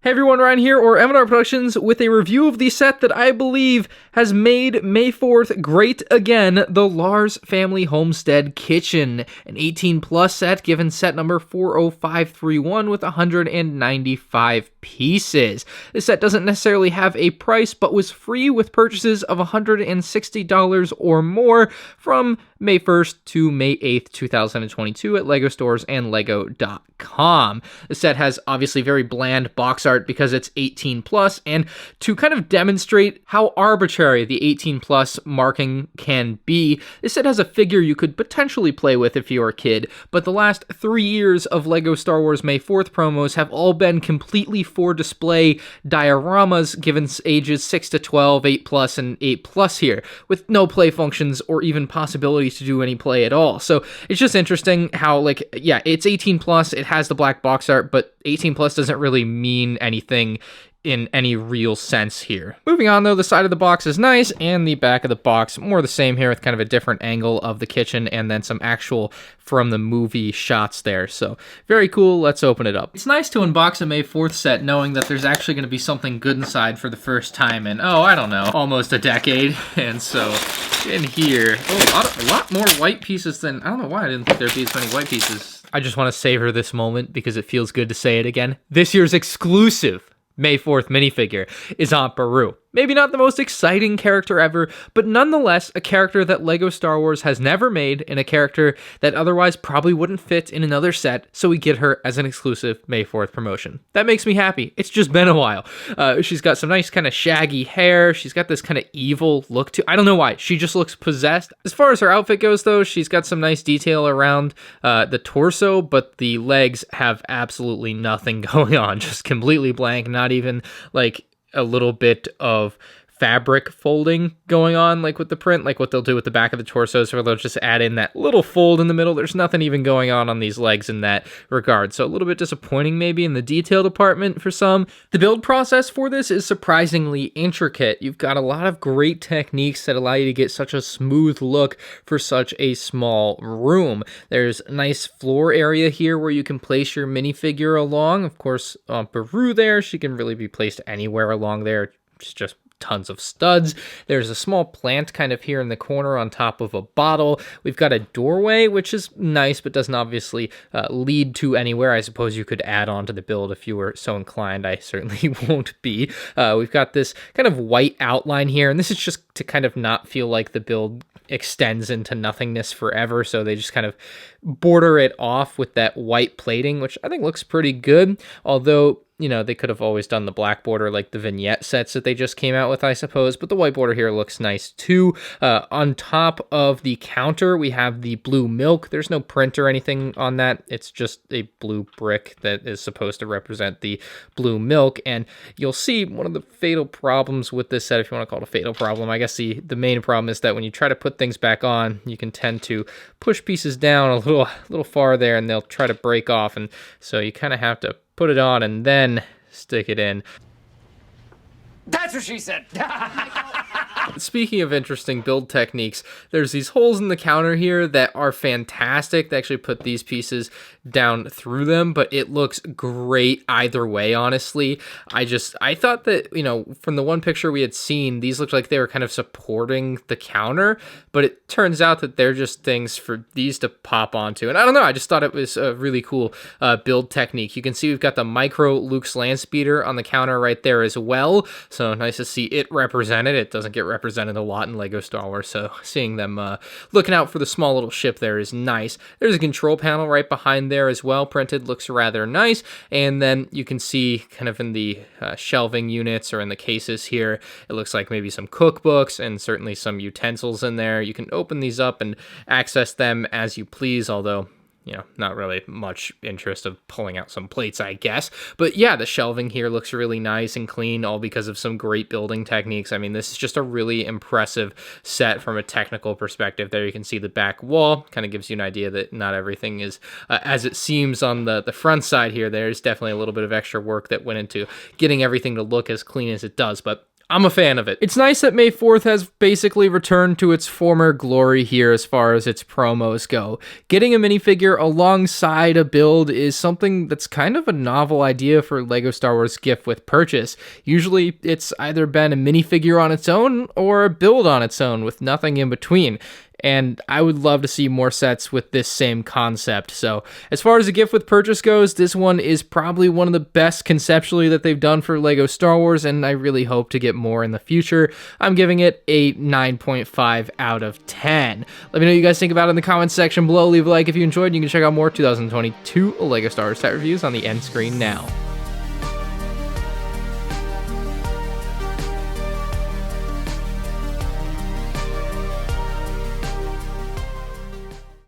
Hey everyone, Ryan here, or MandRproductions, with a review of the set that I believe has made May 4th great again, the Lars Family Homestead Kitchen, an 18-plus set given set number 40531 with 195 pieces. This set doesn't necessarily have a price, but was free with purchases of $160 or more from May 1st to May 8th, 2022 at LEGO stores and LEGO.com. The set has obviously very bland box art because it's 18 plus, and to kind of demonstrate how arbitrary the 18 plus marking can be, this set has a figure you could potentially play with if you're a kid, but the last 3 years of LEGO Star Wars May 4th promos have all been completely for display dioramas given ages 6 to 12, 8 plus, and 8 plus here, with no play functions or even possibilities to do any play at all. So it's just interesting how, it's 18 plus, it has the black box art, but 18 plus doesn't really mean anything in any real sense here. Moving on though, the side of the box is nice, and the back of the box more the same here with kind of a different angle of the kitchen and then some actual from the movie shots there. So very cool, let's open it up. It's nice to unbox a May 4th set knowing that there's actually going to be something good inside for the first time in, I don't know, almost a decade. And so in here, a lot more white pieces than, I don't know why I didn't think there'd be as many white pieces. I just want to savor this moment because it feels good to say it again. This year's exclusive May 4th minifigure is Aunt Beru. Maybe not the most exciting character ever, but nonetheless a character that LEGO Star Wars has never made and a character that otherwise probably wouldn't fit in another set, so we get her as an exclusive May 4th promotion. That makes me happy. It's just been a while. She's got some nice kind of shaggy hair. She's got this kind of evil look to. I don't know why. She just looks possessed. As far as her outfit goes though, she's got some nice detail around the torso, but the legs have absolutely nothing going on. Just completely blank, not even like a little bit of fabric folding going on like with the print, like what they'll do with the back of the torsos, where they'll just add in that little fold in the middle. There's nothing even going on these legs in that regard, so a little bit disappointing maybe in the detail department for some. The build process for this is surprisingly intricate. You've got a lot of great techniques that allow you to get such a smooth look for such a small room. There's a nice floor area here where you can place your minifigure along. Of course, Aunt Beru there, she can really be placed anywhere along there. It's just tons of studs. There's a small plant kind of here in the corner on top of a bottle. We've got a doorway, which is nice, but doesn't obviously lead to anywhere. I suppose you could add on to the build if you were so inclined. I certainly won't be. We've got this kind of white outline here, and this is just to kind of not feel like the build extends into nothingness forever, so they just kind of border it off with that white plating, which I think looks pretty good, although they could have always done the black border like the vignette sets that they just came out with, I suppose, but the white border here looks nice too. On top of the counter, we have the blue milk. There's no print or anything on that. It's just a blue brick that is supposed to represent the blue milk, and you'll see one of the fatal problems with this set, if you want to call it a fatal problem. I guess the main problem is that when you try to put things back on, you can tend to push pieces down a little far there, and they'll try to break off, and so you kind of have to put it on and then stick it in. That's what she said. Speaking of interesting build techniques, there's these holes in the counter here that are fantastic. They actually put these pieces down through them, but it looks great either way, honestly. I thought that, from the one picture we had seen, these looked like they were kind of supporting the counter, but it turns out that they're just things for these to pop onto. And I don't know, I just thought it was a really cool build technique. You can see we've got the micro Luke's land speeder on the counter right there as well. So nice to see it represented. It doesn't get represented a lot in LEGO Star Wars, so seeing them looking out for the small little ship there is nice. There's a control panel right behind there as well, printed, looks rather nice. And then you can see kind of in the shelving units or in the cases here, it looks like maybe some cookbooks and certainly some utensils in there. You can open these up and access them as you please, although not really much interest of pulling out some plates, I guess. But yeah, the shelving here looks really nice and clean, all because of some great building techniques. I mean, this is just a really impressive set from a technical perspective. There you can see the back wall. Kind of gives you an idea that not everything is as it seems on the front side here. There's definitely a little bit of extra work that went into getting everything to look as clean as it does. But I'm a fan of it. It's nice that May 4th has basically returned to its former glory here as far as its promos go. Getting a minifigure alongside a build is something that's kind of a novel idea for LEGO Star Wars gift with purchase. Usually it's either been a minifigure on its own or a build on its own with nothing in between. And I would love to see more sets with this same concept. So as far as a gift with purchase goes, this one is probably one of the best conceptually that they've done for LEGO Star Wars, and I really hope to get more in the future. I'm giving it a 9.5 out of 10. Let me know what you guys think about it in the comments section below. Leave a like if you enjoyed. You can check out more 2022 LEGO Star Wars set reviews on the end screen now.